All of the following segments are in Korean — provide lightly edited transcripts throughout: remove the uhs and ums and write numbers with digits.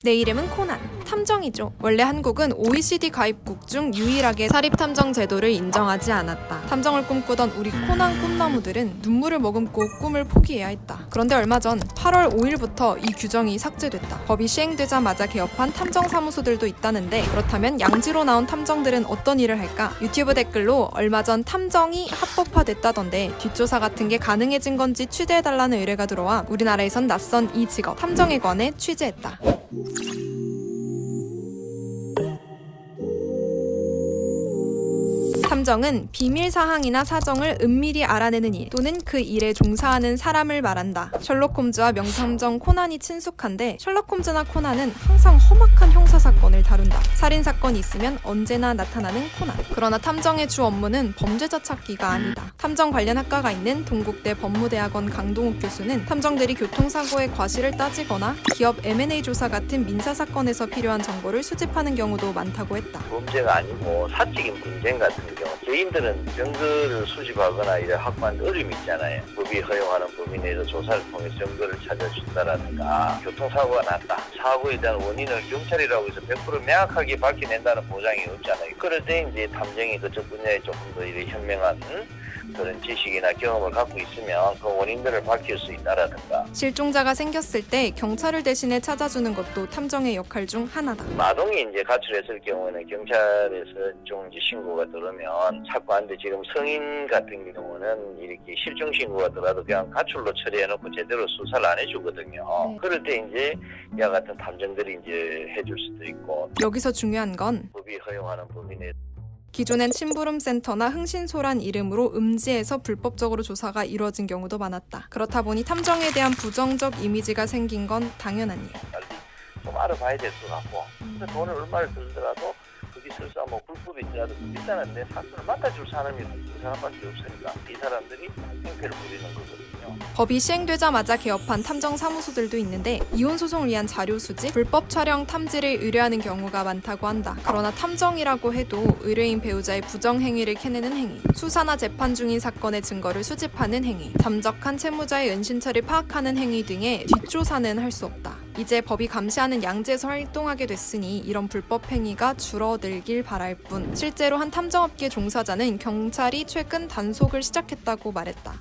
내 이름은 코난. 탐정이죠. 원래 한국은 OECD 가입국 중 유일하게 사립탐정 제도를 인정하지 않았다. 탐정을 꿈꾸던 우리 코난 꿈나무들은 눈물을 머금고 꿈을 포기해야 했다. 그런데 얼마 전 8월 5일부터 이 규정이 삭제됐다. 법이 시행되자마자 개업한 탐정사무소들도 있다는데, 그렇다면 양지로 나온 탐정들은 어떤 일을 할까? 유튜브 댓글로 얼마 전 탐정이 합법화됐다던데 뒷조사 같은 게 가능해진 건지 취재해달라는 의뢰가 들어와 우리나라에선 낯선 이 직업 탐정에 관해 취재했다. 탐정은 비밀 사항이나 사정을 은밀히 알아내는 일 또는 그 일에 종사하는 사람을 말한다. 셜록 홈즈와 명탐정 코난이 친숙한데, 셜록 홈즈나 코난은 항상 험악한 형사사건을 다룬다. 살인사건이 있으면 언제나 나타나는 코난. 그러나 탐정의 주 업무는 범죄자 찾기가 아니다. 탐정 관련 학과가 있는 동국대 법무대학원 강동욱 교수는 탐정들이 교통사고의 과실을 따지거나 기업 M&A 조사 같은 민사사건에서 필요한 정보를 수집하는 경우도 많다고 했다. 범죄가 아니고 사적인 분쟁 같은 경우 개인들은 증거를 수집하거나 이런 확보하는 어려움이 있잖아요. 법이 허용하는 범위 내에서 조사를 통해 증거를 찾아준다라든가, 교통사고가 났다, 사고에 대한 원인을 경찰이라고 해서 100% 명확하게 밝혀낸다는 보장이 없잖아요. 그럴 때 이제 탐정이 그쪽 분야에 조금 더 이렇게 현명한 그런 지식이나 경험을 갖고 있으면 그 원인들을 밝힐 수 있다라든가. 실종자가 생겼을 때 경찰을 대신해 찾아주는 것도 탐정의 역할 중 하나다. 아동이 이제 가출했을 경우는 경찰에서 좀 이제 신고가 들어오면 찾고하는데, 지금 성인 같은 경우는 이렇게 실종 신고가 들어도 그냥 가출로 처리해놓고 제대로 수사를 안 해주거든요. 그럴 때 이제 이와 같은 탐정들이 이제 해줄 수도 있고. 여기서 중요한 건 법이 허용하는 범위 내. 기존엔 심부름센터나 흥신소란 이름으로 음지에서 불법적으로 조사가 이루어진 경우도 많았다. 그렇다 보니 탐정에 대한 부정적 이미지가 생긴 건 당연한 일. 빨리 좀 알아봐야 될 것 같고, 근데 돈을 얼마를 들더라도 그게 설사 뭐 불법이더라도 일단은 내 사건을 맡아줄 사람이 그 사람밖에 없으니까 이 사람들이 행패를 부리는 거거든요. 법이 시행되자마자 개업한 탐정 사무소들도 있는데, 이혼 소송을 위한 자료 수집, 불법 촬영 탐지를 의뢰하는 경우가 많다고 한다. 그러나 탐정이라고 해도 의뢰인 배우자의 부정 행위를 캐내는 행위, 수사나 재판 중인 사건의 증거를 수집하는 행위, 잠적한 채무자의 은신처를 파악하는 행위 등의 뒷조사는 할 수 없다. 이제 법이 감시하는 양지에서 활동하게 됐으니 이런 불법 행위가 줄어들길 바랄 뿐, 실제로 한 탐정업계 종사자는 경찰이 최근 단속을 시작했다고 말했다.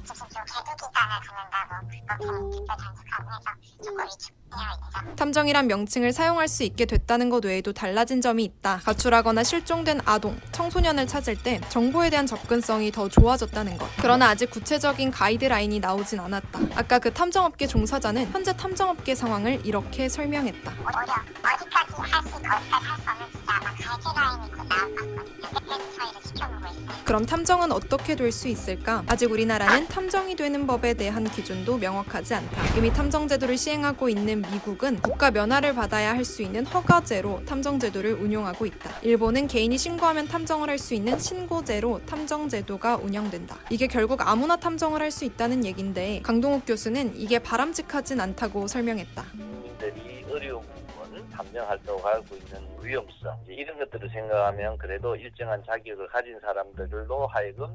탐정이란 명칭을 사용할 수 있게 됐다는 것 외에도 달라진 점이 있다. 가출하거나 실종된 아동, 청소년을 찾을 때 정보에 대한 접근성이 더 좋아졌다는 것. 그러나 아직 구체적인 가이드라인이 나오진 않았다. 아까 그 탐정업계 종사자는 현재 탐정업계 상황을 이렇게 설명했다. 어디까지 할 수 있고 어디까지 할 수 없는지 아마 가이드라인이 곧 나올 것 같거든요. 그때부터 저희를 지켜보고 있어요. 그럼 탐정은 어떻게 될 수 있을까? 아직 우리나라는 탐정이 되는 법에 대한 기준도 명확하지 않다. 이미 탐정제도를 시행하고 있는 미국은 국가 면허를 받아야 할 수 있는 허가제로 탐정제도를 운용하고 있다. 일본은 개인이 신고하면 탐정을 할 수 있는 신고제로 탐정제도가 운영된다. 이게 결국 아무나 탐정을 할 수 있다는 얘긴데, 강동욱 교수는 이게 바람직하진 않다고 설명했다. 국민들이 어려운 부분, 탐정 활동을 하고 있는 위험성, 이런 것들을 생각하면 그래도 일정한 자격을 가진 사람들로 하여금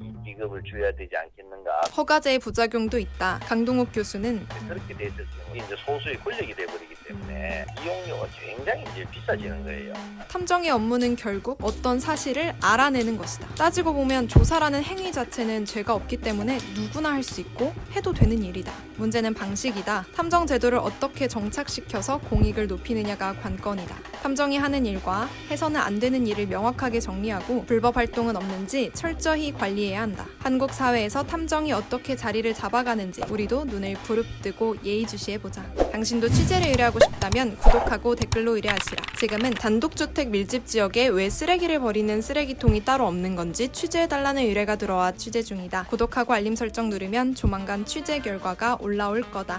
이 기급을 줘야 되지 않겠는가. 허가제의 부작용도 있다. 강동욱 교수는 그렇게 됐을 경우 이제 소수의 권력이 돼버리기 때문에 이용료가 굉장히 이제 비싸지는 거예요. 탐정의 업무는 결국 어떤 사실을 알아내는 것이다. 따지고 보면 조사라는 행위 자체는 죄가 없기 때문에 누구나 할 수 있고 해도 되는 일이다. 문제는 방식이다. 탐정 제도를 어떻게 정착시켜서 공익을 높이느냐가 관건이다. 탐정이 하는 일과 해서는 안 되는 일을 명확하게 정리하고 불법 활동은 없는지 철저히 관리해야 한다. 한국 사회에서 탐정이 어떻게 자리를 잡아가는지 우리도 눈을 부릅뜨고 예의주시해보자. 당신도 취재를 의뢰하고 싶다면 구독하고 댓글로 의뢰하시라. 지금은 단독주택 밀집 지역에 왜 쓰레기를 버리는 쓰레기통이 따로 없는 건지 취재해달라는 의뢰가 들어와 취재 중이다. 구독하고 알림 설정 누르면 조만간 취재 결과가 올라올 거다.